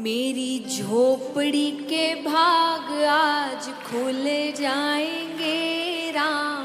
मेरी झोपड़ी के भाग आज खुल जाएंगे राम।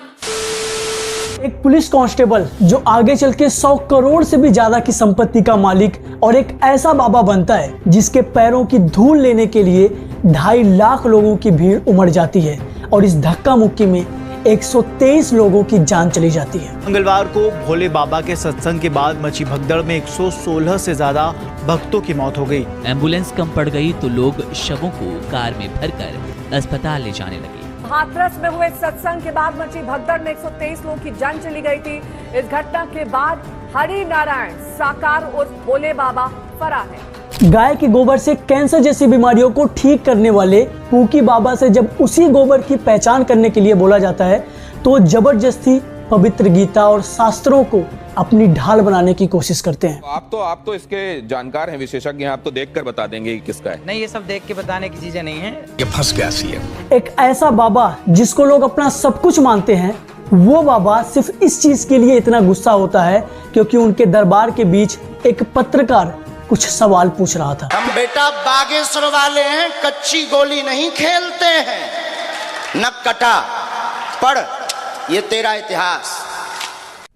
एक पुलिस कांस्टेबल जो आगे चल के 100 करोड़ से भी ज्यादा की संपत्ति का मालिक और एक ऐसा बाबा बनता है जिसके पैरों की धूल लेने के लिए 2.5 लाख लोगों की भीड़ उमड़ जाती है और इस धक्का मुक्की में 123 लोगों की जान चली जाती है। मंगलवार को भोले बाबा के सत्संग के बाद मची भगदड़ में 116 से ज्यादा भक्तों की मौत हो गई। एम्बुलेंस कम पड़ गई तो लोग शवों को कार में भरकर अस्पताल ले जाने लगे। हाथरस में हुए सत्संग के बाद मची भगदड़ में 123 लोगों की जान चली गई थी। इस घटना के बाद हरि नारायण साकार उर्फ भोले बाबा फरार है। गाय के गोबर से कैंसर जैसी बीमारियों को ठीक करने वाले पूकी बाबा से जब उसी गोबर की पहचान करने के लिए बोला जाता है तो जबरदस्ती पवित्र गीता और शास्त्रों को अपनी ढाल बनाने की कोशिश करते हैं। आप तो इसके जानकार हैं, विशेषज्ञ हैं, आप तो देखकर बता देंगे कि किसका है। नहीं, ये सब देख के बताने की चीजें नहीं है। ये फंस गया सीएम। एक ऐसा बाबा जिसको लोग अपना सब कुछ मानते हैं, वो बाबा सिर्फ इस चीज के लिए इतना गुस्सा होता है क्योंकि उनके दरबार के बीच एक पत्रकार कुछ सवाल पूछ रहा था। हम बेटा बागेश्वर वाले हैं, कच्ची गोली नहीं खेलते हैं। न कटा पढ़ ये तेरा इतिहास।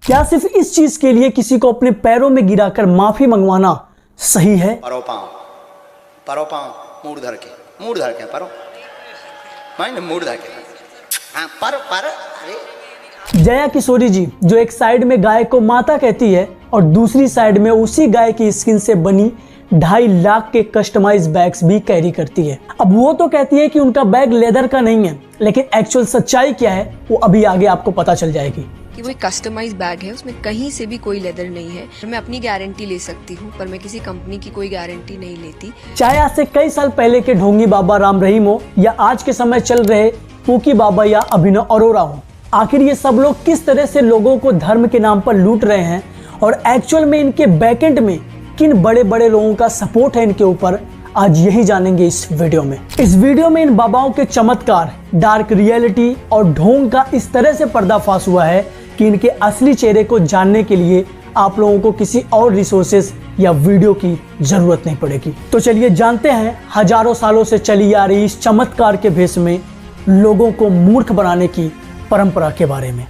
क्या सिर्फ इस चीज के लिए किसी को अपने पैरों में गिराकर माफी मंगवाना सही है? परो पाँव मूड धर के परो माइंड मूड धर के हाँ पर अरे। जया किशोरी जी जो एक साइड में गाय को माता कहती है और दूसरी साइड में उसी गाय की स्किन से बनी 2.5 लाख के कस्टमाइज बैग्स भी कैरी करती है। अब वो तो कहती है कि उनका बैग लेदर का नहीं है, लेकिन एक्चुअल सच्चाई क्या है वो अभी आगे आपको पता चल जाएगी। कि वो एक कस्टमाइज बैग है, उसमें कहीं से भी कोई लेदर नहीं है। मैं अपनी गारंटी ले सकती हूँ पर मैं किसी कंपनी की कोई गारंटी नहीं लेती। चाहे आज से कई साल पहले के ढोंगी बाबा राम रहीम हो या आज के समय चल रहे पूकी बाबा या अभिनव अरोरा हो, आखिर ये सब लोग किस तरह से लोगों को धर्म के नाम पर लूट रहे हैं और एक्चुअल में इनके बैकएंड में किन बड़े बड़े लोगों का सपोर्ट है इनके ऊपर, आज यही जानेंगे इस वीडियो में। इस वीडियो में इन बाबाओं के चमत्कार, डार्क रियलिटी और ढोंग का इस तरह से पर्दाफाश हुआ है कि इनके असली चेहरे को जानने के लिए आप लोगों को किसी और रिसोर्सेज या वीडियो की जरूरत नहीं पड़ेगी। तो चलिए जानते हैं हजारों सालों से चली आ रही इस चमत्कार के भेष में लोगों को मूर्ख बनाने की परंपरा के बारे में।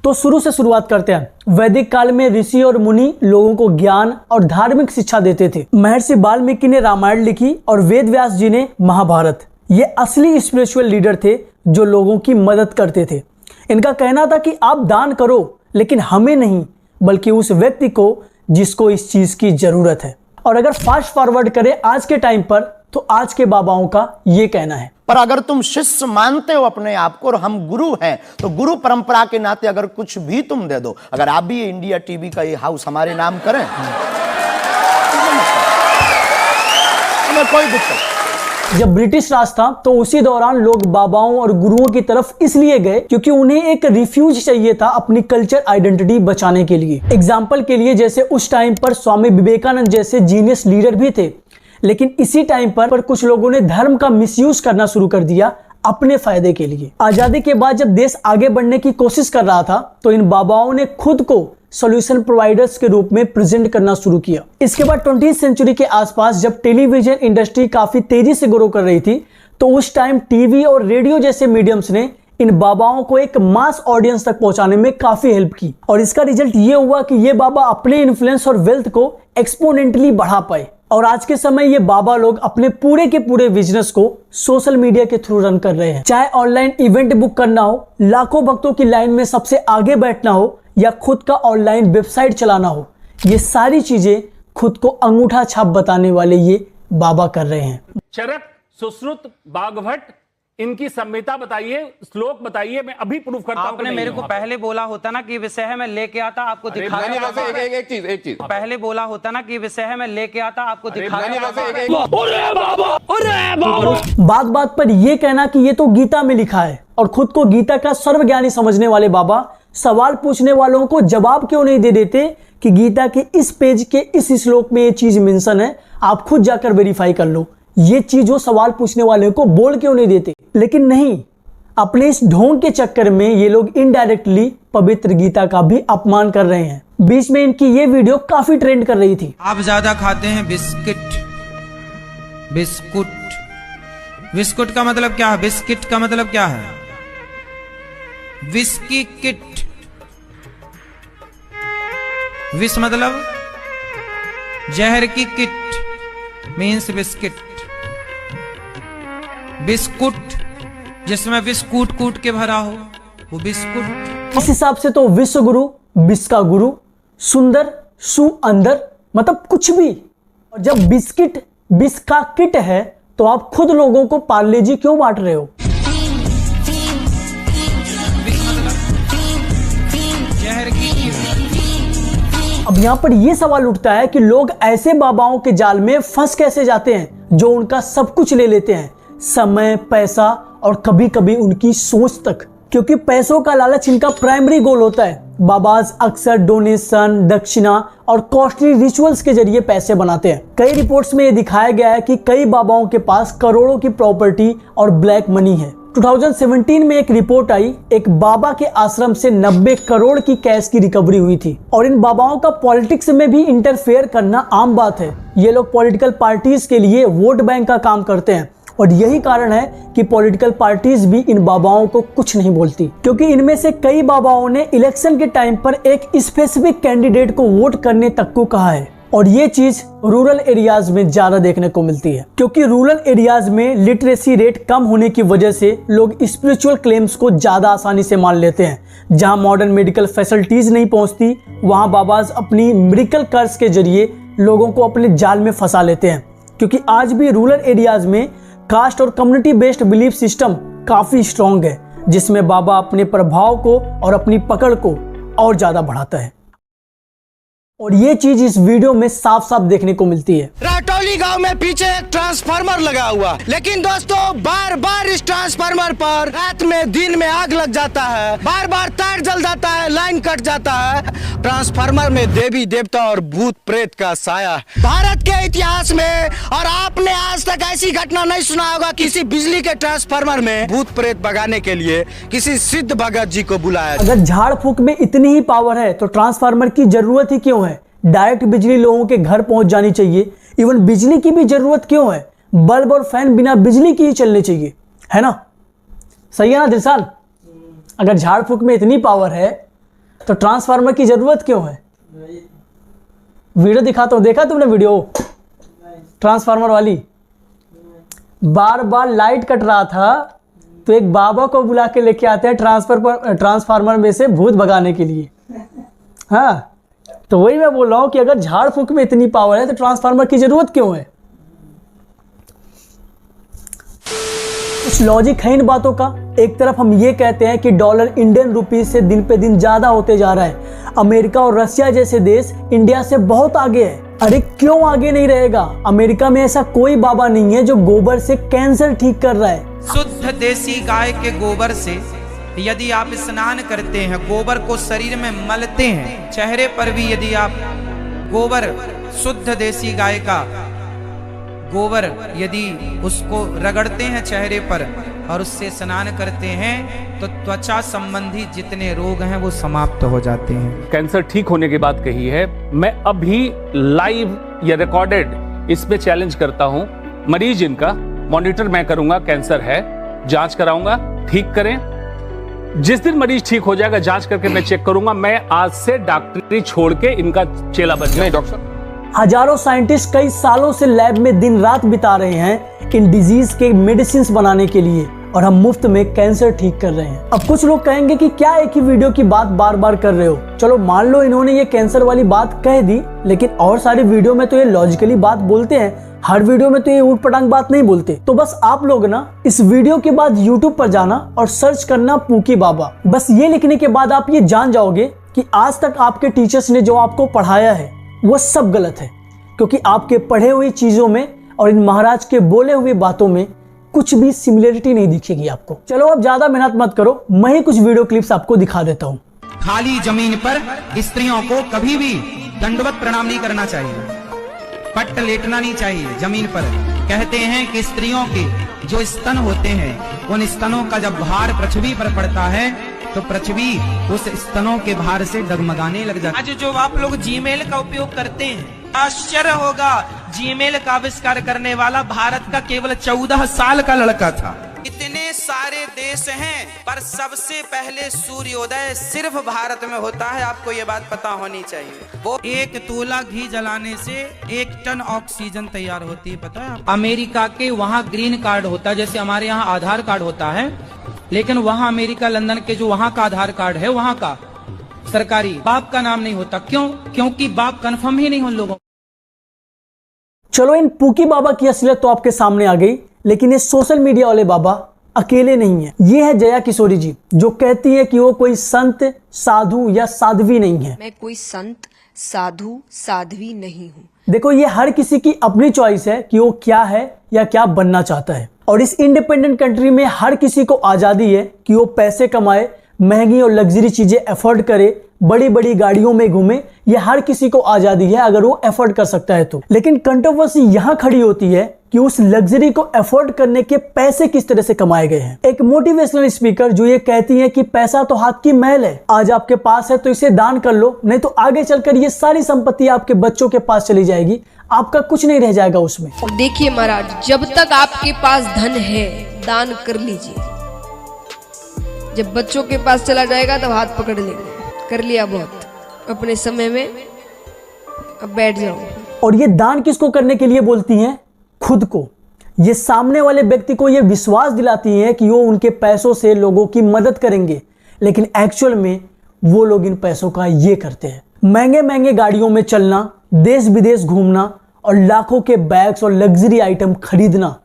तो शुरू से शुरुआत करते हैं। वैदिक काल में ऋषि और मुनि लोगों को ज्ञान और धार्मिक शिक्षा देते थे। महर्षि वाल्मीकि ने रामायण लिखी और वेद व्यास जी ने महाभारत। ये असली स्पिरिचुअल लीडर थे जो लोगों की मदद करते थे। इनका कहना था कि आप दान करो लेकिन हमें नहीं बल्कि उस व्यक्ति को जिसको इस चीज की जरूरत है। और अगर फास्ट फॉरवर्ड करें आज के टाइम पर तो आज के बाबाओं का ये कहना है, पर अगर तुम शिष्य मानते हो अपने आप को और हम गुरु हैं तो गुरु परंपरा के नाते अगर कुछ भी तुम दे दो, अगर आप भी इंडिया टीवी का ये हाउस हमारे नाम करें हमें कोई दिक्कत। जब ब्रिटिश राज था तो उसी दौरान लोग बाबाओं और गुरुओं की तरफ इसलिए गए क्योंकि उन्हें एक रिफ्यूज चाहिए था अपनी कल्चर आइडेंटिटी बचाने के लिए। एग्जाम्पल के लिए जैसे उस टाइम पर स्वामी विवेकानंद जैसे जीनियस लीडर भी थे, लेकिन इसी टाइम पर कुछ लोगों ने धर्म का मिसयूज करना शुरू कर दिया अपने फायदे के लिए। आजादी के बाद जब देश आगे बढ़ने की कोशिश कर रहा था तो इन बाबाओं ने खुद को सॉल्यूशन प्रोवाइडर्स के रूप में प्रेजेंट करना शुरू किया। इसके बाद 20वीं सेंचुरी के आसपास जब टेलीविजन इंडस्ट्री काफी तेजी से ग्रो कर रही थी तो उस टाइम टीवी और रेडियो जैसे मीडियम्स ने इन बाबाओं को एक मास ऑडियंस तक पहुंचाने में काफी हेल्प की और इसका रिजल्ट ये हुआ कि ये बाबा अपने इन्फ्लुएंस और वेल्थ को एक्सपोनेंटली बढ़ा पाए। और आज के समय ये बाबा लोग अपने पूरे के पूरे बिजनेस को सोशल मीडिया के थ्रू रन कर रहे हैं। चाहे ऑनलाइन इवेंट बुक करना हो, लाखों भक्तों की लाइन में सबसे आगे बैठना हो या खुद का ऑनलाइन वेबसाइट चलाना हो, ये सारी चीजें खुद को अंगूठा छाप बताने वाले ये बाबा कर रहे हैं। चरक, सुश्रुत, बागभट्ट, इनकी संहिता बताइए, श्लोक बताइए, मैं अभी प्रूफ करता हूं। आपने मेरे को पहले बोला होता ना कि विषय में लेके आता आपको दिखाता। एक चीज पहले बोला होता ना कि विषय में लेके आता आपको दिखाता। बात बात पर यह कहना कि ये तो गीता में लिखा है और खुद को गीता का सर्वज्ञानी समझने वाले बाबा सवाल पूछने वालों को जवाब क्यों नहीं दे देते कि गीता के इस पेज के इस श्लोक में ये चीज मेंशन है, आप खुद जाकर वेरीफाई कर लो। ये चीज वो सवाल पूछने वाले को बोल क्यों नहीं देते? लेकिन नहीं, अपने इस ढोंग के चक्कर में ये लोग इनडायरेक्टली पवित्र गीता का भी अपमान कर रहे हैं। बीच में इनकी ये वीडियो काफी ट्रेंड कर रही थी। आप ज्यादा खाते हैं बिस्किट, बिस्कुट। बिस्कुट का मतलब क्या है? बिस्किट का मतलब क्या है? Whisky kit. विष मतलब जहर की किट मीन्स बिस्किट। बिस्कुट जिसमें विष कूट कूट के भरा हो वो बिस्कुट। इस हिसाब से तो विश्व गुरु, विष का गुरु, सुंदर, सु अंदर, मतलब कुछ भी। और जब बिस्किट विष का किट है तो आप खुद लोगों को पार्ले जी क्यों बांट रहे हो? जहर की अब यहाँ पर यह सवाल उठता है कि लोग ऐसे बाबाओं के जाल में फंस कैसे जाते हैं जो उनका सब कुछ ले लेते हैं, समय, पैसा और कभी कभी उनकी सोच तक। क्योंकि पैसों का लालच इनका प्राइमरी गोल होता है। बाबाज अक्सर डोनेशन, दक्षिणा और कॉस्टली रिचुअल्स के जरिए पैसे बनाते हैं। कई रिपोर्ट्स में यह दिखाया गया है कि कई बाबाओं के पास करोड़ों की प्रॉपर्टी और ब्लैक मनी है। 2017 में एक रिपोर्ट आई, एक बाबा के आश्रम से 90 करोड़ की कैश की रिकवरी हुई थी। और इन बाबाओं का पॉलिटिक्स में भी इंटरफेयर करना आम बात है। ये लोग पॉलिटिकल पार्टीज के लिए वोट बैंक का काम करते हैं और यही कारण है कि पॉलिटिकल पार्टीज भी इन बाबाओं को कुछ नहीं बोलती। क्योंकि इनमें से कई बाबाओं ने इलेक्शन के टाइम पर एक स्पेसिफिक कैंडिडेट को वोट करने तक को कहा है। और ये चीज रूरल एरियाज में ज्यादा देखने को मिलती है। क्योंकि रूरल एरियाज में लिटरेसी रेट कम होने की वजह से लोग स्पिरिचुअल क्लेम्स को ज्यादा आसानी से मान लेते हैं। जहां मॉडर्न मेडिकल फैसिलिटीज नहीं पहुंचती, वहां बाबाज अपनी मिरेकल कर्स के जरिए लोगों को अपने जाल में फंसा लेते हैं। क्योंकि आज भी रूरल एरियाज में कास्ट और कम्युनिटी बेस्ड बिलीफ सिस्टम काफी स्ट्रॉन्ग है, जिसमें बाबा अपने प्रभाव को और अपनी पकड़ को और ज्यादा बढ़ाता है। और ये चीज इस वीडियो में साफ साफ देखने को मिलती है। राटौली गांव में पीछे एक ट्रांसफार्मर लगा हुआ, लेकिन दोस्तों बार बार इस ट्रांसफार्मर पर रात में दिन में आग लग जाता है, बार बार तार जल जाता है, लाइन कट जाता है। ट्रांसफार्मर में देवी देवता और भूत प्रेत का साया। भारत के इतिहास में और आपने आज तक ऐसी घटना नहीं सुना होगा किसी बिजली के ट्रांसफार्मर में भूत प्रेत भगाने के लिए किसी सिद्ध भगत जी को बुलाया। अगर झाड़ फूक में इतनी ही पावर है तो ट्रांसफार्मर की जरूरत ही क्यों है? डायरेक्ट बिजली लोगों के घर पहुंच जानी चाहिए। इवन बिजली की भी जरूरत क्यों है? बल्ब और फैन बिना बिजली की ही चलने चाहिए, है ना? सही है ना दिलसान? अगर झाड़ फूक में इतनी पावर है तो ट्रांसफार्मर की जरूरत क्यों है? वीडियो दिखाता हूं, देखा तुमने वीडियो ट्रांसफार्मर वाली? बार बार लाइट कट रहा था तो एक बाबा को बुला के लेके आते हैं ट्रांसफार्मर में से भूत भगाने के लिए। हाँ, तो वही मैं बोल रहा हूं कि अगर झाड़ फूक में इतनी पावर है तो ट्रांसफार्मर की जरूरत क्यों है? कुछ लॉजिक है इन बातों का। एक तरफ हम ये कहते हैं कि डॉलर इंडियन रुपीस से दिन पे दिन ज्यादा होते जा रहा है। अमेरिका और रशिया जैसे देश इंडिया से बहुत आगे है। अरे क्यों आगे नहीं रहेगा? अमेरिका में ऐसा कोई बाबा नहीं है जो गोबर से कैंसर ठीक कर रहा है। शुद्ध देसी गाय के गोबर से यदि आप स्नान करते हैं, गोबर को शरीर में मलते हैं, चेहरे पर भी यदि आप गोबर, शुद्ध देसी गाय का गोबर यदि उसको रगड़ते हैं चेहरे पर और उससे स्नान करते हैं तो त्वचा संबंधी जितने रोग हैं वो समाप्त हो जाते हैं। कैंसर ठीक होने की बात कही है। मैं अभी लाइव या रिकॉर्डेड इस पे चैलेंज करता हूं, मरीज इनका मॉनिटर मैं करूंगा, कैंसर है, जांच कराऊंगा, ठीक करें। जिस दिन मरीज ठीक हो जाएगा जांच करके मैं चेक करूंगा, मैं आज से डॉक्टरी छोड़ के इनका चेला बन जाऊंगा। डॉक्टर, हजारों साइंटिस्ट कई सालों से लैब में दिन रात बिता रहे हैं इन डिजीज के मेडिसिन बनाने के लिए और हम मुफ्त में कैंसर ठीक कर रहे हैं। अब कुछ लोग कहेंगे कि क्या एक ही वीडियो की बात बार बार कर रहे हो? चलो मान लो इन्होंने ये कैंसर वाली बात कह दी, लेकिन और सारी वीडियो में तो ये लॉजिकली बात बोलते हैं, हर वीडियो में तो ये ऊट पटांग बात नहीं बोलते। तो बस आप लोग ना इस वीडियो के बाद YouTube पर जाना और सर्च करना पूकी बाबा। बस ये लिखने के बाद आप ये जान जाओगे कि आज तक आपके टीचर्स ने जो आपको पढ़ाया है वो सब गलत है। क्योंकि आपके पढ़े हुई चीजों में और इन महाराज के बोले हुए बातों में कुछ भी सिमिलरिटी नहीं दिखेगी आपको। चलो अब ज्यादा मेहनत मत करो, मैं ही कुछ वीडियो क्लिप्स आपको दिखा देता हूँ। खाली जमीन पर स्त्रियों को कभी भी दंडवत प्रणाम नहीं करना चाहिए, पट्ट लेटना नहीं चाहिए जमीन पर। कहते हैं कि स्त्रियों के जो स्तन होते हैं उन स्तनों का जब भार पृथ्वी पर पड़ता है तो पृथ्वी उस स्तनों के भार से डगमगाने लग जाती है। आज जो आप लोग जीमेल का उपयोग करते हैं, आश्चर्य होगा जीमेल का आविष्कार करने वाला भारत का केवल 14 साल का लड़का था। इतने सारे देश हैं पर सबसे पहले सूर्योदय सिर्फ भारत में होता है, आपको ये बात पता होनी चाहिए। वो 1 तोला घी जलाने से 1 टन ऑक्सीजन तैयार होती है, पता है? अमेरिका के वहाँ ग्रीन कार्ड होता है, जैसे हमारे यहाँ आधार कार्ड होता है, लेकिन वहाँ अमेरिका लंदन के जो वहाँ का आधार कार्ड है, वहाँ का सरकारी बाप का नाम नहीं होता। क्यों? क्योंकि बाप कंफर्म ही नहीं उन लोगों। चलो, इन पूकी बाबा की असलियत तो आपके सामने आ गई, लेकिन ये सोशल मीडिया वाले बाबा अकेले नहीं है। ये है जया किशोरी जी, जो कहती है कि वो कोई संत, साधु या साध्वी नहीं है। मैं कोई संत, साधु, साध्वी नहीं हूँ। देखो, ये हर किसी की अपनी चॉइस है कि वो क्या है या क्या बनना चाहता है। और इस इंडिपेंडेंट कंट्री में हर किसी को आजादी है कि वो पैसे कमाए, महंगी और लग्जरी चीजें अफोर्ड करे, बड़ी बड़ी गाड़ियों में घूमे। ये हर किसी को आजादी है अगर वो अफोर्ड कर सकता है तो। लेकिन कंट्रोवर्सी यहाँ खड़ी होती है कि उस लग्जरी को अफोर्ड करने के पैसे किस तरह से कमाए गए हैं। एक मोटिवेशनल स्पीकर जो ये कहती है कि पैसा तो हाथ की मैल है, आज आपके पास है तो इसे दान कर लो, नहीं तो आगे चलकर ये सारी संपत्ति आपके बच्चों के पास चली जाएगी, आपका कुछ नहीं रह जाएगा उसमें। देखिए महाराज, जब तक आपके पास धन है दान कर लीजिए, जब बच्चों के पास चला जाएगा तब हाथ पकड़ लेंगे। कर लिया बहुत अपने समय में, अब बैठ जाओ। और ये दान किसको करने के लिए बोलती हैं? खुद को। ये सामने वाले व्यक्ति को ये विश्वास दिलाती हैं कि वो उनके पैसों से लोगों की मदद करेंगे, लेकिन एक्चुअल में वो लोग इन पैसों का ये करते हैं। महंगे महंगे गाड़ियों में चलना, देश विदेश घूमना और लाखों के बैग्स और लग्जरी आइटम खरीदना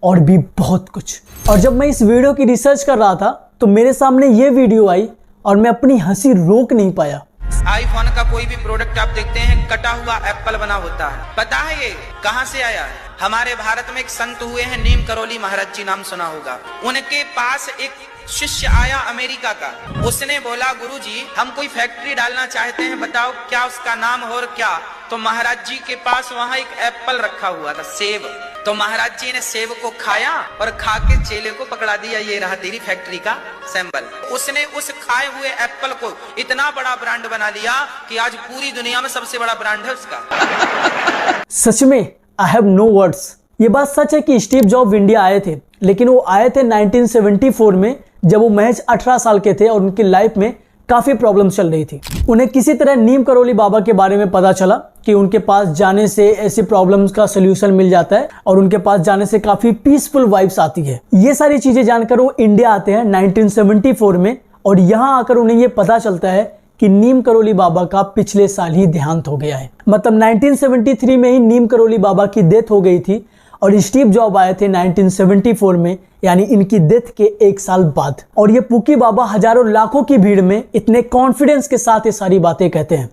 और भी बहुत कुछ। और जब मैं इस वीडियो की रिसर्च कर रहा था तो मेरे सामने ये वीडियो आई और मैं अपनी हंसी रोक नहीं पाया। आईफोन का कोई भी प्रोडक्ट आप देखते हैं कटा हुआ एप्पल बना होता है। पता है ये कहां से आया है? हमारे भारत में एक संत हुए हैं नीम करोली महाराज जी, नाम सुना होगा। उनके पास एक शिष्य आया अमेरिका का। उसने बोला, गुरुजी हम कोई फैक्ट्री डालना चाहते हैं, बताओ क्या उसका नाम हो और क्या। तो महाराज जी के पास वहां एक एप्पल रखा हुआ था, सेब। तो महाराज जी ने सेब को खाया और खा के चेले को पकड़ा दिया, ये रहा तेरी फैक्ट्री का सैंपल। उसने उस खाए हुए एप्पल को इतना बड़ा ब्रांड बना लिया कि आज पूरी दुनिया में सबसे बड़ा ब्रांड है उसका। सच में आई हैव नो वर्ड्स। ये बात सच है कि स्टीव जॉब इंडिया आए थे, लेकिन वो आए थे 1974 में, जब वो महज 18 साल के थे और उनकी लाइफ में काफी प्रॉब्लम चल रही थी। उन्हें किसी तरह नीम करोली बाबा के बारे में पता चला कि उनके पास जाने से ऐसी प्रॉब्लम्स का सोल्यूशन मिल जाता है और उनके पास जाने से काफी पीसफुल वाइब्स आती है। ये सारी चीजें जानकर वो इंडिया आते हैं 1974 में, और यहाँ आकर उन्हें ये पता चलता है कि नीम करोली बाबा का पिछले साल ही देहांत हो गया है। मतलब 1973 में ही नीम करोली बाबा की डेथ हो गई थी और स्टीव जॉब आए थे 1974 में, यानी इनकी डेथ के 1 साल बाद। और ये पूकी बाबा हजारों लाखों की भीड़ में इतने कॉन्फिडेंस के साथ ये सारी बातें कहते हैं।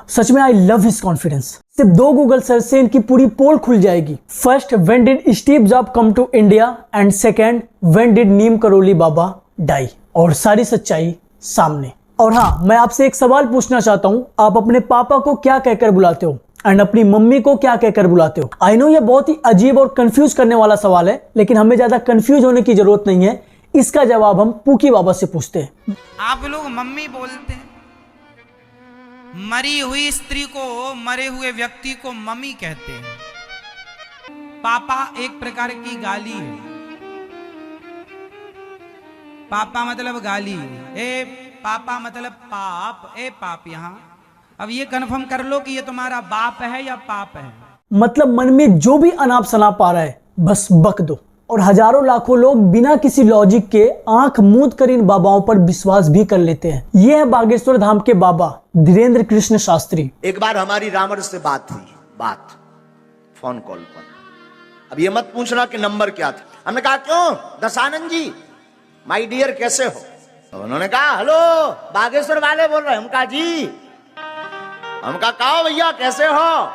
सच में आई लव हिज कॉन्फिडेंस। सिर्फ 2 गूगल सर्च से इनकी पूरी पोल खुल जाएगी। First, when did Steve Job come to India, and second, when did Neem Karoli Baba die. और सारी सच्चाई सामने। और हाँ, मैं आपसे एक सवाल पूछना चाहता हूँ, आप अपने पापा को क्या कहकर बुलाते हो एंड अपनी मम्मी को क्या कहकर बुलाते हो? आई नो ये बहुत ही अजीब और कंफ्यूज करने वाला सवाल है, लेकिन हमें ज्यादा कंफ्यूज होने की जरूरत नहीं है। इसका जवाब हम पूकी बाबा से पूछते हैं। आप लोग मम्मी बोलते हैं, मरी हुई स्त्री को, मरे हुए व्यक्ति को मम्मी कहते हैं। पापा एक प्रकार की गाली है। पापा मतलब गाली, ए पापा मतलब पाप, ए पाप। यहाँ अब ये कन्फर्म कर लो कि ये तुम्हारा बाप है या पाप है। मतलब मन में जो भी अनाप शनाप आ रहा है बस बक दो। और हजारों लाखों लोग बिना किसी लॉजिक के आंख मूंद कर इन बाबाओं पर विश्वास भी कर लेते हैं। ये है बागेश्वर धाम के बाबा धीरेन्द्र कृष्ण शास्त्री। एक बार हमारी रामर से बात हुई, फोन कॉल पर। अब ये मत पूछना कि नंबर क्या था। हमने कहा क्यों दशानंद जी, माय डियर कैसे हो? तो उन्होंने कहा हेलो बागेश्वर वाले बोल रहे हैं। हम कहा जी। हम कहा भैया कैसे हो?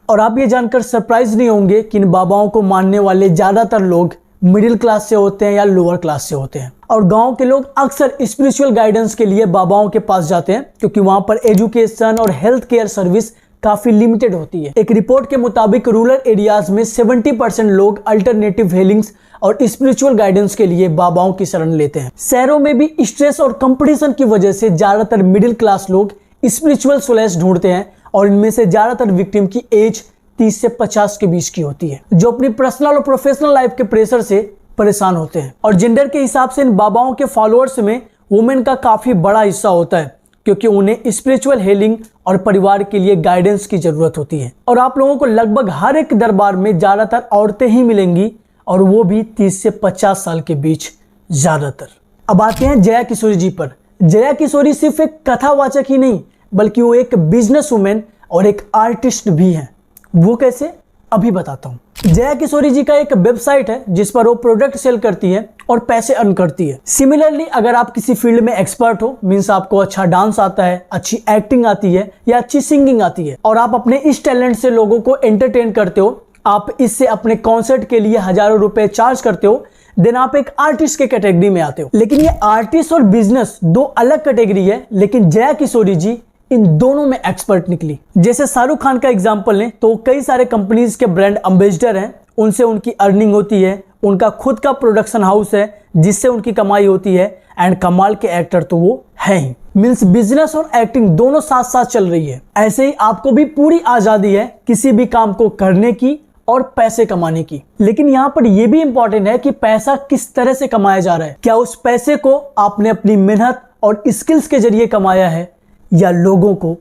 और आप ये जानकर सरप्राइज नहीं होंगे कि इन बाबाओं को मानने वाले ज्यादातर लोग मिडिल क्लास से होते हैं या लोअर क्लास से होते हैं। और गांव के लोग अक्सर स्पिरिचुअल गाइडेंस के लिए बाबाओं के पास जाते हैं, क्योंकि वहां पर एजुकेशन और हेल्थ केयर सर्विस काफी लिमिटेड होती है। एक रिपोर्ट के मुताबिक रूरल एरियाज में 70% लोग अल्टरनेटिव हीलिंग्स और स्पिरिचुअल गाइडेंस के लिए बाबाओं की शरण लेते हैं। शहरों में भी स्ट्रेस और कंपटीशन की वजह से ज्यादातर मिडिल क्लास लोग स्पिरिचुअल सोलेस ढूंढते हैं और इनमें से ज्यादातर विक्टिम की एज 30 से 50 के बीच की होती है, जो अपनी पर्सनल और प्रोफेशनल लाइफ के प्रेशर से परेशान होते हैं। और जेंडर के हिसाब से इन बाबाओं के फॉलोअर्स में वुमेन का काफी बड़ा हिस्सा होता है, क्योंकि उन्हें स्पिरिचुअल हीलिंग और परिवार के लिए गाइडेंस की जरूरत होती है। और आप लोगों को लगभग हर एक दरबार में ज्यादातर औरतें ही मिलेंगी, और वो भी 30 से 50 साल के बीच ज्यादातर। अब आते हैं जया किशोरी जी पर। जया किशोरी सिर्फ एक कथावाचक ही नहीं, बल्कि वो एक बिजनेस वुमेन और एक आर्टिस्ट भी हैं। वो कैसे, अभी बताता हूँ। जया किशोरी जी का एक वेबसाइट है जिस पर वो प्रोडक्ट सेल करती है और पैसे अर्न करती है। सिमिलरली अगर आप किसी फील्ड में एक्सपर्ट हो, मीन्स आपको अच्छा डांस आता है, अच्छी एक्टिंग आती है या अच्छी सिंगिंग आती है, और आप अपने इस टैलेंट से लोगों को एंटरटेन करते हो, आप इससे अपने कॉन्सर्ट के लिए हजारों रुपए चार्ज करते हो, देन आप एक आर्टिस्ट के कैटेगरी में आते हो। लेकिन ये आर्टिस्ट और बिजनेस दो अलग कैटेगरी है, लेकिन जया किशोरी जी इन दोनों में एक्सपर्ट निकली। जैसे शाहरुख खान का एग्जांपल लें तो कई सारे कंपनीज के ब्रांड एम्बेसडर हैं, उनसे उनकी अर्निंग होती है, उनका खुद का प्रोडक्शन हाउस है जिससे उनकी कमाई होती है, एंड कमाल के एक्टर तो वो है ही। मीन्स बिजनेस और एक्टिंग दोनों साथ साथ चल रही है। ऐसे ही आपको भी पूरी आजादी है किसी भी काम को करने की और पैसे कमाने की। लेकिन यहाँ पर यह भी इंपॉर्टेंट है कि पैसा किस तरह से कमाया जा रहा है। क्या उस पैसे को आपने अपनी मेहनत और स्किल्स के जरिए कमाया है या लोगों को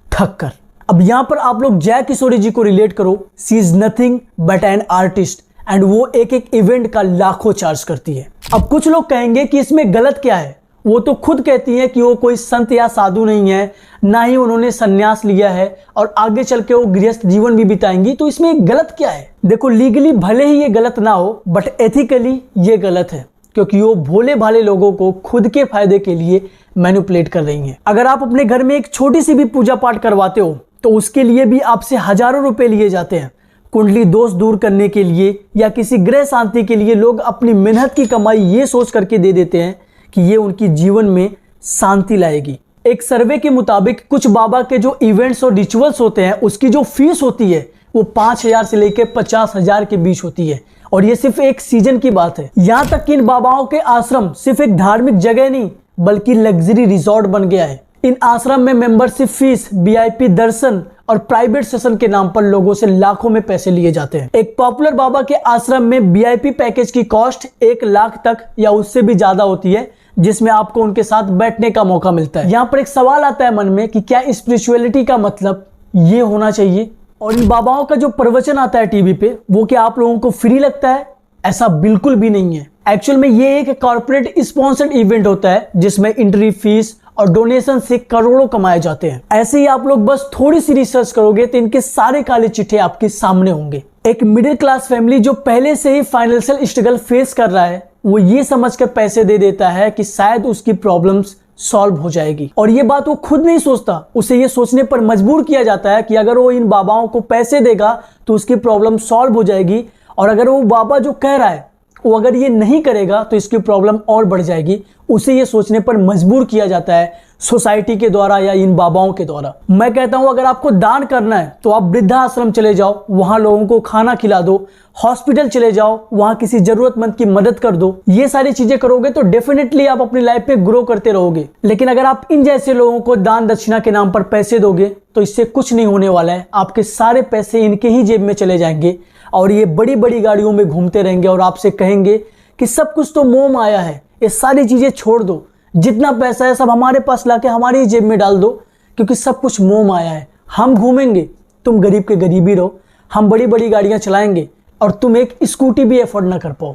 ठग कर। अब यहाँ पर आप लोग जया किशोरी जी को रिलेट करो। She is nothing but an artist, and वो एक एक इवेंट का लाखों चार्ज करती है। अब कुछ लोग कहेंगे कि इसमें गलत क्या है। वो तो खुद कहती है कि वो कोई संत या साधु नहीं है, ना ही उन्होंने संन्यास लिया है, और आगे चल के वो गृहस्थ जीवन भी बिताएंगी, तो इसमें गलत क्या है। देखो, लीगली भले ही ये गलत ना हो, बट एथिकली ये गलत है, क्योंकि वो भोले भाले लोगों को खुद के फायदे के लिए मैनिपुलेट कर रही हैं। अगर आप अपने घर में एक छोटी सी भी पूजा पाठ करवाते हो तो उसके लिए भी आपसे हजारों रुपए लिए जाते हैं। कुंडली दोष दूर करने के लिए या किसी ग्रह शांति के लिए लोग अपनी मेहनत की कमाई ये सोच करके दे देते हैं कि ये उनकी जीवन में शांति लाएगी। एक सर्वे के मुताबिक कुछ बाबा के जो इवेंट्स और रिचुअल्स होते हैं उसकी जो फीस होती है वो 5,000 से लेकर 50,000 के बीच होती है, और ये सिर्फ एक सीजन की बात है। यहाँ तक कि इन बाबाओं के आश्रम सिर्फ एक धार्मिक जगह नहीं बल्कि लग्जरी रिजॉर्ट बन गया है। इन आश्रम में मेंबरशिप फीस, वीआईपी दर्शन और प्राइवेट सेशन के नाम पर लोगों से लाखों में पैसे लिए जाते हैं। एक पॉपुलर बाबा के आश्रम में वीआईपी पैकेज की कॉस्ट 1 लाख तक या उससे भी ज्यादा होती है, जिसमें आपको उनके साथ बैठने का मौका मिलता है। यहाँ पर एक सवाल आता है मन में कि क्या स्पिरिचुअलिटी का मतलब ये होना चाहिए? और इन बाबाओं का जो प्रवचन आता है टीवी पे, वो क्या आप लोगों को फ्री लगता है? ऐसा बिल्कुल भी नहीं है। एक्चुअल में ये एक कॉर्पोरेट स्पॉन्सर्ड इवेंट होता है जिसमें एंट्री फीस और डोनेशन से करोड़ों कमाए जाते हैं। ऐसे ही आप लोग बस थोड़ी सी रिसर्च करोगे तो इनके सारे काले चिट्ठे आपके सामने होंगे। एक मिडिल क्लास फैमिली जो पहले से ही फाइनेंशियल स्ट्रगल फेस कर रहा है, वो ये समझकर पैसे दे देता है कि शायद उसकी प्रॉब्लम्स सॉल्व हो जाएगी, और ये बात वो खुद नहीं सोचता, उसे ये सोचने पर मजबूर किया जाता है कि अगर वो इन बाबाओं को पैसे देगा तो उसकी प्रॉब्लम सॉल्व हो जाएगी, और अगर वो बाबा जो कह रहा है वो अगर ये नहीं करेगा तो इसकी प्रॉब्लम और बढ़ जाएगी। उसे ये सोचने पर मजबूर किया जाता है सोसाइटी के द्वारा या इन बाबाओं के द्वारा। मैं कहता हूं अगर आपको दान करना है तो आप वृद्धाश्रम चले जाओ, वहां लोगों को खाना खिला दो, हॉस्पिटल चले जाओ, वहां किसी जरूरतमंद की मदद कर दो। ये सारी चीजें करोगे तो डेफिनेटली आप अपनी लाइफ में ग्रो करते रहोगे। लेकिन अगर आप इन जैसे लोगों को दान दक्षिणा के नाम पर पैसे दोगे तो इससे कुछ नहीं होने वाला है। आपके सारे पैसे इनके ही जेब में चले जाएंगे और ये बड़ी बड़ी गाड़ियों में घूमते रहेंगे और आपसे कहेंगे कि सब कुछ तो मोह माया है, ये सारी चीजें छोड़ दो, जितना पैसा है सब हमारे पास लाके हमारी जेब में डाल दो, क्योंकि सब कुछ मोह माया है। हम घूमेंगे, तुम गरीब के गरीब ही रहो। हम बड़ी बड़ी गाड़ियां चलाएंगे और तुम एक स्कूटी भी अफोर्ड ना कर पाओ,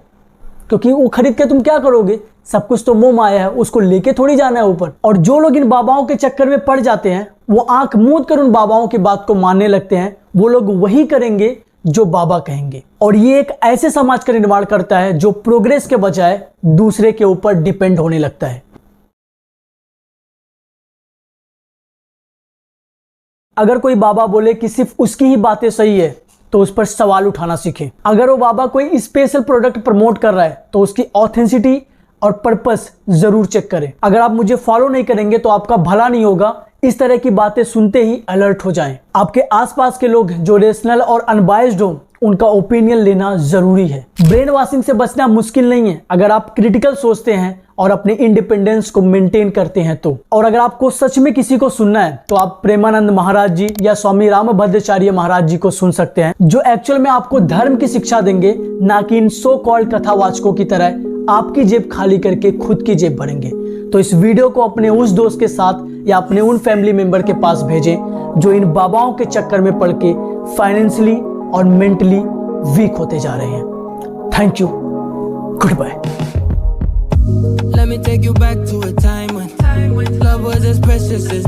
क्योंकि वो खरीद के तुम क्या करोगे? सब कुछ तो मोह माया है, उसको लेके थोड़ी जाना है ऊपर। और जो लोग इन बाबाओं के चक्कर में पड़ जाते हैं वो आंख मूंद कर उन बाबाओं की बात को मानने लगते हैं। वो लोग वही करेंगे जो बाबा कहेंगे, और ये एक ऐसे समाज का निर्माण करता है जो प्रोग्रेस के बजाय दूसरे के ऊपर डिपेंड होने लगता है। अगर कोई बाबा बोले कि सिर्फ उसकी ही बातें सही है तो उस पर सवाल उठाना सीखें। अगर वो बाबा कोई स्पेशल प्रोडक्ट प्रमोट कर रहा है तो उसकी ऑथेंटिसिटी और पर्पस जरूर चेक करें। अगर आप मुझे फॉलो नहीं करेंगे तो आपका भला नहीं होगा। इस तरह की बातें सुनते ही अलर्ट हो जाएं। आपके आसपास के लोग जो रेशनल और अनबायस्ड हो उनका ओपिनियन लेना जरूरी है। ब्रेन वॉशिंग से बचना मुश्किल नहीं है अगर आप क्रिटिकल सोचते हैं और अपने इंडिपेंडेंस को मेंटेन करते हैं तो। और अगर आपको सच में किसी को सुनना है तो आप प्रेमानंद महाराज जी या स्वामी रामभद्राचार्य महाराज जी को सुन सकते हैं, जो एक्चुअल में आपको धर्म की शिक्षा देंगे, ना कि इन सो कॉल्ड कथावाचकों की तरह आपकी जेब खाली करके खुद की जेब भरेंगे। तो इस वीडियो को अपने उस दोस्त के साथ या अपने उन फैमिली मेंबर के पास भेजें जो इन बाबाओं के चक्कर में पड़ के फाइनेंशियली और मेंटली वीक होते जा रहे हैं। Thank you, goodbye. Let me take you back to a time when love was as precious as